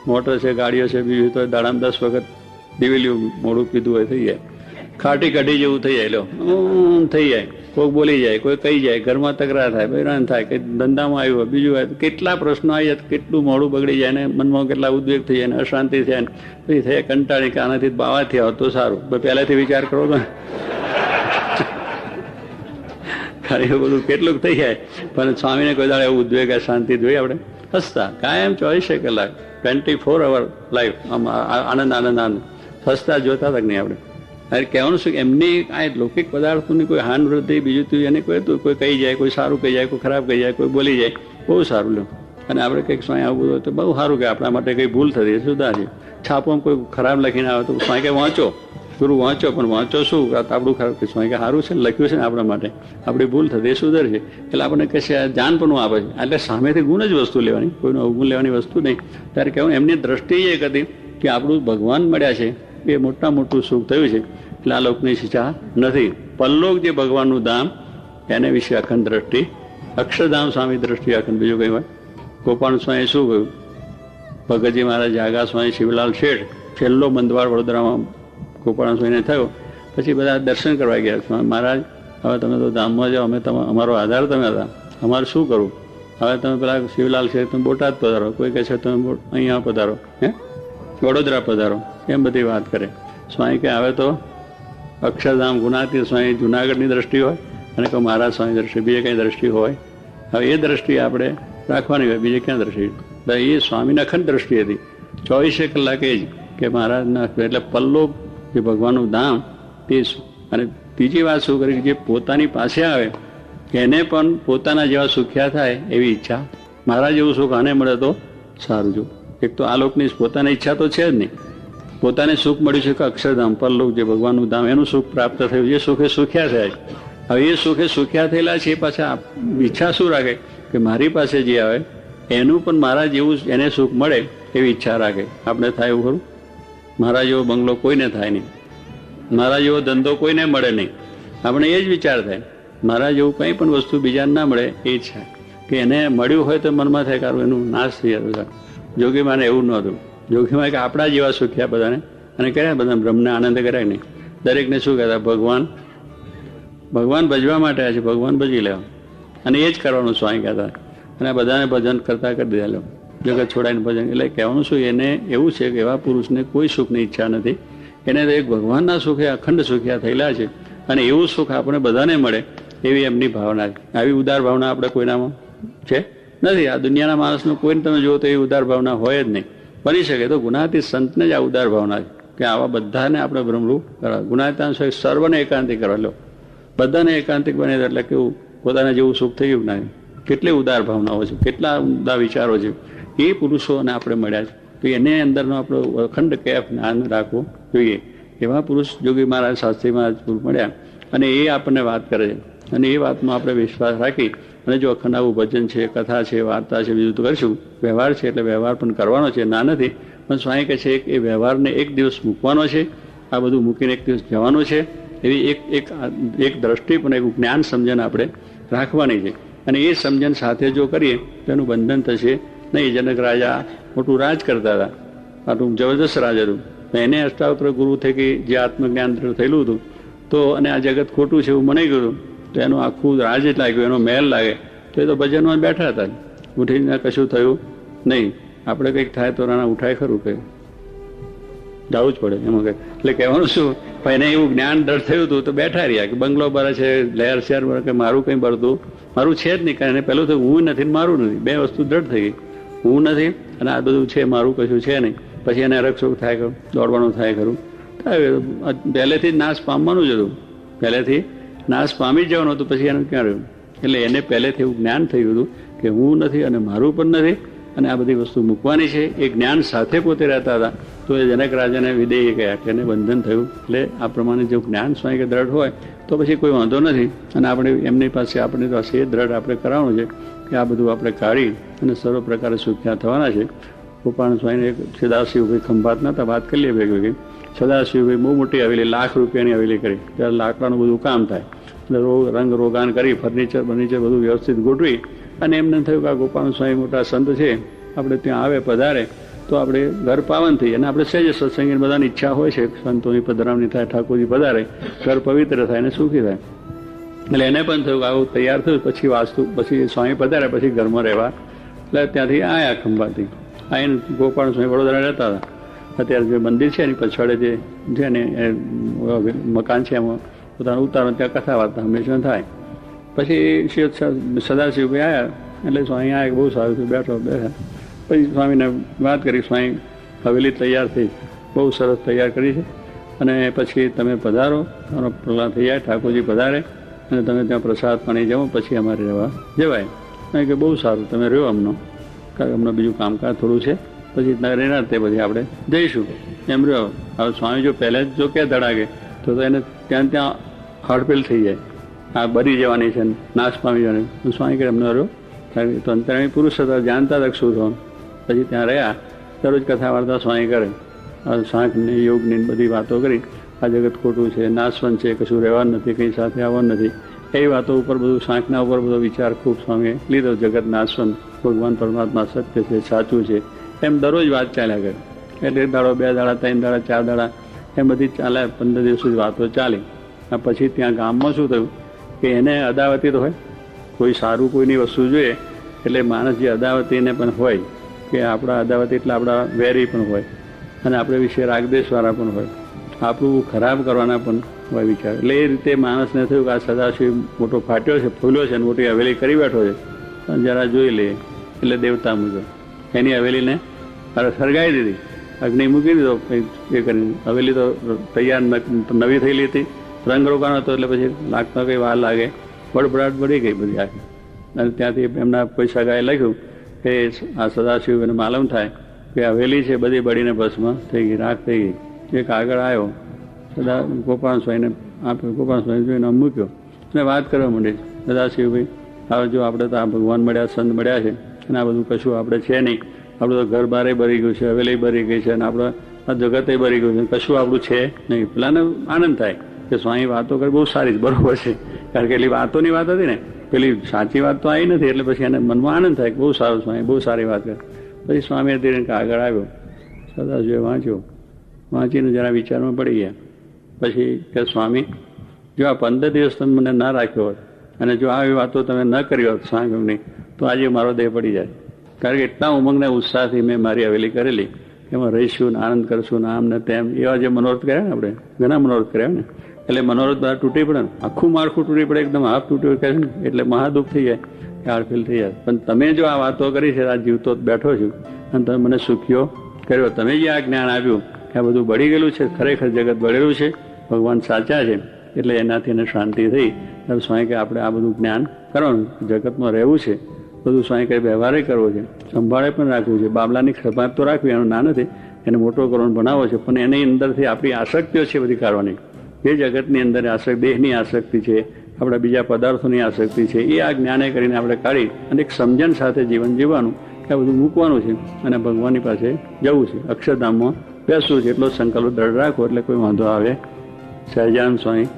મોટર છે, ગાડીઓ છે, બીજું તો દાડામાં 10 વખત દિવેલિયું મોડું પીધું હોય થઈ જાય, ખાટી કઢી જેવું થઈ જાય, લો થઈ જાય, કોઈ બોલી જાય, કોઈ કહી જાય, ઘરમાં તકરાર થાય, બૈરાન થાય, કંઈ ધંધામાં આવ્યું હોય, બીજું હોય, કેટલા પ્રશ્નો આવી જાય, કેટલું મોડું બગડી જાય, ને મનમાં કેટલા ઉદ્વેગ થઈ જાય, ને અશાંતિ થાય, ને પછી થઈ કંટાળી કે આનાથી બાવા થયા હોત તો સારું. પહેલાથી વિચાર કરો તો ખાલી એવું બધું કેટલુંક થઈ જાય. પણ સ્વામીને કોઈ દાડે એવું ઉદ્વેગ શાંતિ જોઈએ આપણે હસતા કાયમ 24 કલાક 24 અવર લાઈફ આમ આનંદ આનંદ આનંદ હસતા જોતા તક નહીં આપણે. અરે કહેવાનું શું કે એમની આ લૌકિક પદાર્થોની કોઈ હાન વૃદ્ધિ બીજું તું એને કોઈ કહી જાય, કોઈ સારું કહી જાય, કોઈ ખરાબ કહી જાય, કોઈ બોલી જાય, બહુ સારું લો. અને આપણે કંઈક સ્વાય આવું બધું તો બહુ સારું કે આપણા માટે કંઈ ભૂલ થતી સુધારશે. છાપવામાં કોઈ ખરાબ લખીને આવે તો સ્વાય કે વાંચો, ગુરુ વાંચો, પણ વાંચો શું આપણું ખરાબ કે સ્વાય કે સારું છે ને લખ્યું છે ને આપણા માટે, આપણી ભૂલ થતી એ સુધરશે. એટલે આપણને કશે જાનપણું આપે છે. એટલે સામેથી ગુણ જ વસ્તુ લેવાની, કોઈનું અવગુણ લેવાની વસ્તુ નહીં. ત્યારે કહેવું એમની દ્રષ્ટિ એ હતી કે આપણું ભગવાન મળ્યા છે એ મોટું સુખ થયું છે, એટલે આ લોકની શિક્ષા નથી. પરલોક જે ભગવાનનું ધામ એને વિશે અખંડ દ્રષ્ટિ, અક્ષરધામ સ્વામી દ્રષ્ટિ અખંડ. બીજું કઈ હોય? ગોપાલ સ્વામી શું કહ્યું? ભગતજી મહારાજ જાગા સ્વામી શિવલાલ શેઠ છેલ્લો બંધવાડ વડોદરામાં ગોપાલ સ્વામીને થયો, પછી બધા દર્શન કરવા ગયા. મહારાજ હવે તમે તો ધામમાં જાઓ, અમે અમારો આધાર તમે હતા, અમારે શું કરવું? હવે તમે પેલા શિવલાલ શેઠ તમે બોટાદ પધારો, કોઈ કહે છે તમે અહીંયા પધારો, વડોદરા પધારો, એમ બધી વાત કરે. સ્વામી કે હવે તો અક્ષરધામ ગુનાતીત સ્વામી જુનાગઢની દ્રષ્ટિ હોય અને કોઈ મહારાજ સ્વામી દ્રષ્ટિ, બીજે કંઈ દ્રષ્ટિ હોય. હવે એ દ્રષ્ટિ આપણે રાખવાની હોય, બીજે ક્યાં દ્રષ્ટિ? એ સ્વામીની અખંડ દ્રષ્ટિ હતી 24 કલાકે જ કે મહારાજના. એટલે પલ્લોક જે ભગવાનનું ધામ તે. અને બીજી વાત શું કરી, જે પોતાની પાસે આવે એને પણ પોતાના જેવા સુખ્યા થાય એવી ઈચ્છા. મારા જેવું સુખ આને મળે તો સારું. જો એક તો આ લોકની પોતાની ઈચ્છા તો છે જ નહીં, પોતાને સુખ મળ્યું છે કે અક્ષરધામ પરલોક જે ભગવાનનું ધામ એનું સુખ પ્રાપ્ત થયું, એ સુખે સુખ્યા થયા છે. હવે એ સુખે સુખ્યા થયેલા છે એ પાછા ઈચ્છા શું રાખે કે મારી પાસે જે આવે એનું પણ મારા જેવું એને સુખ મળે એવી ઈચ્છા રાખે. આપણે થાય એવું ખરું? મારા જેવો બંગલો કોઈને થાય નહીં, મારા જેવો ધંધો કોઈને મળે નહીં. આપણે એ જ વિચાર થાય, મારા જેવું કંઈ પણ વસ્તુ બીજાને ના મળે એ જ છે કે એને મળ્યું હોય તો મનમાં થાય કારું એનું નાશ થઈ જતો. જોગીમાને એવું નહોતું. જોગીમાં કે આપણા જેવા સુખ્યા બધાને, અને કર્યા બધા બ્રહ્મને આનંદ કર્યા નહીં. દરેકને શું કહેતા? ભગવાન ભજવા માટે છે, ભગવાન ભજી લેવા, અને એ જ કરવાનું સ્વામી કહેતા. અને બધાને ભજન કરતા કરી દીધા લો, જગત છોડાઈને ભજન. એટલે કહેવાનું શું, એને એવું છે કે એવા પુરુષને કોઈ સુખની ઈચ્છા નથી. એને તો એક ભગવાનના સુખે અખંડ સુખ્યા થયેલા છે, અને એવું સુખ આપણે બધાને મળે એવી એમની ભાવના છે. આવી ઉદાર ભાવના આપણે કોઈનામાં છે નથી. આ દુનિયાના માણસનો કોઈને તમે જુઓ તો એવી ઉદાર ભાવના હોય જ નહીં. બની શકે તો ગુનાતી સંતને જ આ ઉદાર ભાવના છે કે આવા બધાને આપણે ભ્રમરૂપ કરવા. ગુનાતા સર્વને એકાંતિક કરવા લો, બધાને એકાંતિક બને એટલે કેવું પોતાને જેવું સુખ થયું ના. કેટલી ઉદાર ભાવનાઓ છે, કેટલા ઉમદા વિચારો છે. એ પુરુષોને આપણે મળ્યા છે, તો એને અંદરનો આપણો અખંડ કેફ જ્ઞાન રાખવું જોઈએ. એવા પુરુષ જોગી મહારાજ શાસ્ત્રી મહારાજ મળ્યા, અને એ આપણને વાત કરે છે. અને એ વાતમાં આપણે વિશ્વાસ રાખી અને જો અખંડ આવું ભજન છે, કથા છે, વાર્તા છે, બીજું તો કરીશું. વ્યવહાર છે એટલે વ્યવહાર પણ કરવાનો છે, ના નથી. પણ સ્વામી કહે છે કે એ વ્યવહારને એક દિવસ મૂકવાનો છે, આ બધું મૂકીને એક દિવસ જવાનું છે. એવી એક દ્રષ્ટિ પણ એક જ્ઞાન સમજણ આપણે રાખવાની છે. અને એ સમજણ સાથે જો કરીએ તો એનું બંધન થશે નહીં. જનક રાજા મોટું રાજ કરતા હતા, આટલું જબરદસ્ત રાજ હતું. એને અષ્ટાવક્ર ગુરુ થકી જે આત્મજ્ઞાન થયેલું હતું, તો અને આ જગત ખોટું છે એવું મનાઈ ગયું, તો એનું આખું રાજ જ લાગ્યું, એનો મહેલ લાગે. તો એ તો ભજનમાં બેઠા હતા, ઉઠીને કશું થયું નહીં. આપણે કંઈક થાય તો રાણા ઉઠાય ખરું, કંઈ જવું જ પડે એમાં કંઈક. એટલે કહેવાનું શું, એને એવું જ્ઞાન ડર થયું હતું તો બેઠા રહ્યા કે બંગલો બરે છે, લહેર શહેર બરે, કે મારું કંઈ બરતું મારું છે જ નહીં. કારણ પહેલું થયું હું નથી, મારું નથી, બે વસ્તુ દ્રઢ થઈ ગઈ. હું નથી અને આ બધું છે, મારું કશું છે નહીં. પછી એને રક્ષોક થાય ખરું, દોડવાનું થાય ખરું, પહેલેથી જ નાશ પામવાનું જ હતું, પહેલેથી નાશ પામી જ જવાનું હતું. પછી એનું ક્યાં રહ્યું? એટલે એને પહેલેથી એવું જ્ઞાન થયું હતું કે હું નથી અને મારું પણ નથી, અને આ બધી વસ્તુ મૂકવાની છે. એ જ્ઞાન સાથે પોતે રહેતા હતા. તો એ જનક રાજાને વિદેહી ગયા કે એને બંધન થયું. એટલે આ પ્રમાણે જો જ્ઞાન સ્વામી કે દ્રઢ હોય તો પછી કોઈ વાંધો નથી. અને આપણે એમની પાસે આપણી પાસે એ દ્રઢ આપણે કરાવવાનું છે કે આ બધું આપણે કાઢી અને સર્વ પ્રકારે સુખ્યા થવાના છે. ગોપાલ સ્વામીને એક સિદાસી ઉભી ખંભાત નતા વાત કરી લઈએ ભેગી. સદાશિવભાઈ બહુ મોટી હવેલી, ₹1,00,000ની હવેલી કરી. ત્યારે લાકડાનું બધું કામ થાય એટલે રંગ રોગાન કરી ફર્નિચર બધું વ્યવસ્થિત ગોઠવી અને એમને થયું કે આ ગોપાલ સ્વામી મોટા સંત છે, આપણે ત્યાં આવે પધારે તો આપણે ઘર પાવન થઈ. અને આપણે સહેજ સત્સંગી બધાની ઈચ્છા હોય છે સંતોની પધરામણી થાય, ઠાકોરજી પધારે, ઘર પવિત્ર થાય અને સુખી થાય. એટલે એને પણ થયું કે આવું તૈયાર થયું. પછી સ્વામી પધારે પછી ઘરમાં રહેવા એટલે ત્યાંથી આવ્યા ખંભાથી. આવીને ગોપાલ સ્વામી વડોદરા રહેતા હતા. અત્યારે જે મંદિર છે એની પછાડે જે છે ને મકાન છે એમાં પોતાનું ઉતારો ત્યાં કથા વાર્તા હંમેશા થાય. પછી સદાશિવભાઈ આવ્યા એટલે સ્વામી આવ્યા, બહુ સારું થયું, બેઠા. પછી સ્વામીને વાત કરી, સ્વામી હવેલી તૈયાર થઈ, બહુ સરસ તૈયાર કરી છે અને પછી તમે પધારો, તમારો પ્રહલાદ થઈ જાય, ઠાકોરજી પધારે અને તમે ત્યાં પ્રસાદ પાણી જમો પછી અમારે રહેવા જવાય. કે બહુ સારું, તમે રહ્યો કારણ કે અમને બીજું કામકાજ થોડું છે, પછી રહેના તે પછી આપણે જઈશું એમ રહ્યો. હવે સ્વામી જો પહેલે જ જો કે ધડાકે તો એને ત્યાં હડપેલ થઈ જાય, આ બરી જવાની છે, નાશ પામી જવાની. સ્વામી કે એમને રહ્યો, તો અંતરામી પુરુષ હતા, જાણતા હતા શું થવાનું. પછી ત્યાં રહ્યા, દરરોજ કથા વાર્તા સ્વામી કરે, શાંખની યોગની બધી વાતો કરી, આ જગત ખોટું છે, નાશવંત છે, કશું રહેવાનું નથી, કંઈ સાથે આવવાનું નથી, એવી વાતો ઉપર બધું શાંખના ઉપર બધો વિચાર ખૂબ સ્વામીએ લીધો. જગત નાશવંત, ભગવાન પરમાત્મા સત્ય છે, સાચું છે, એમ દરરોજ વાત ચાલ્યા કરે. એટલે 1 દાડો 2 દાડા 3 દાડા 4 દાડા એમ બધી ચાલે. 15 દિવસ સુધી વાતો ચાલી. પછી ત્યાં ગામમાં શું થયું કે એને અદાવતી તો હોય, કોઈ સારું કોઈની વસ્તુ જોઈએ એટલે માણસ જે અદાવતીને પણ હોય કે આપણા અદાવતી એટલે આપણા વેરી પણ હોય અને આપણે વિશે રાગદેશવાળા પણ હોય, આપણું ખરાબ કરવાના પણ હોય વિચાર. એટલે એ રીતે માણસને થયું કે આ સદાશિવ મોટો ફાટ્યો છે, ફૂલ્યો છે, મોટી હવેલી કરી બેઠો છે, જરા જોઈ લે. એટલે દેવતા મુજબ એની હવેલીને સળગાવી દીધી, અગ્નિ મૂકી દીધો. એ કરીને હવેલી તો તૈયાર નવી થયેલી હતી, રંગ રોકાણ હતો એટલે પછી લાગતા કંઈ વાર લાગે, બળબડાટ બળી ગઈ બધી આખી. અને ત્યાંથી એમના કોઈ સગાએ લખ્યું કે આ સદાશિવ એને માલુમ થાય કે હવેલી છે બધી બળીને ભસ્મ થઈ ગઈ, રાખ થઈ ગઈ. એક આગળ આવ્યો, ગોપાલ સ્વામીને આપ્યો, ગોપાલ સ્વામી જોઈને મૂક્યો અને વાત કરવા માંડી. સદાશિવભાઈ હવે જો આપણે તો આ ભગવાન મળ્યા, સંત મળ્યા છે અને આ બધું કશું આપણે છે નહીં, આપણું તો ઘર બારે ભરી ગયું છે, હવેલી ભરી ગઈ છે અને આપણે આ જગતે ભરી ગયું છે, કશું આપણું છે નહીં. પેલાને આનંદ થાય કે સ્વામી વાતો કરે બહુ સારી, બરોબર છે, કારણ કે એટલી વાતોની વાત હતી ને, પેલી સાચી વાત તો આવી નથી. એટલે પછી એને મનમાં આનંદ થાય કે બહુ સારું, સ્વામી બહુ સારી વાત કરે. પછી સ્વામી ધીરે આગળ આવ્યો, સદાશિવે વાંચીને જરા વિચારમાં પડી ગયા. પછી કે સ્વામી જો આ 15 દિવસ તમે મને ના રાખ્યો હોત અને જો આવી વાતો તમે ન કરી હોત સ્વામીની તો આજે મારો દેહ પડી જાય. કારણ કે એટલા ઉમંગને ઉત્સાહથી મેં મારી હવેલી કરેલી, એમાં રહીશું ને આનંદ કરશું ને આમ ને તેમ, એવા જે મનોરથ કર્યા ને આપણે ઘણા મનોરથ કર્યા ને, એટલે મનોરથ બધા તૂટી પડે ને, આખું માળખું તૂટી પડે, એકદમ હાફ તૂટ્યું કહે ને, એટલે મહાદુઃખ થઈ જાય, હાડફેલ થઈ જાય. પણ તમે જો આ વાતો કરી છે, આ જીવતો બેઠો છું અને તમે મને સુખ્યો કર્યો, તમે જે આ જ્ઞાન આપ્યું કે આ બધું બળી ગયેલું છે, ખરેખર જગત બળેલું છે, ભગવાન સાચા છે, એટલે એનાથી એને શાંતિ થઈ. ત્યારે સ્વામી કે આપણે આ બધું જ્ઞાન કરવાનું, જગતમાં રહેવું છે, બધું સ્વામી કંઈ વ્યવહારે કરવો છે, સંભાળે પણ રાખવું છે, બાબલાની ખપાત તો રાખવી, એનો ના નથી, એને મોટો કરવાનો બનાવો છે, પણ એની અંદરથી આપણી આસક્તિઓ છે બધી કાઢવાની. જે જગતની અંદર આસક્તિ, દેહની આસક્તિ છે, આપણા બીજા પદાર્થોની આસક્તિ છે, એ આ જ્ઞાને કરીને આપણે કાઢી અને એક સમજણ સાથે જીવન જીવવાનું, કે આ બધું મૂકવાનું છે અને ભગવાનની પાસે જવું છે, અક્ષરધામમાં બેસવું છે. એટલો સંકલ્પ દ્રઢ રાખો એટલે કોઈ વાંધો આવે. સહજાનંદ સ્વામી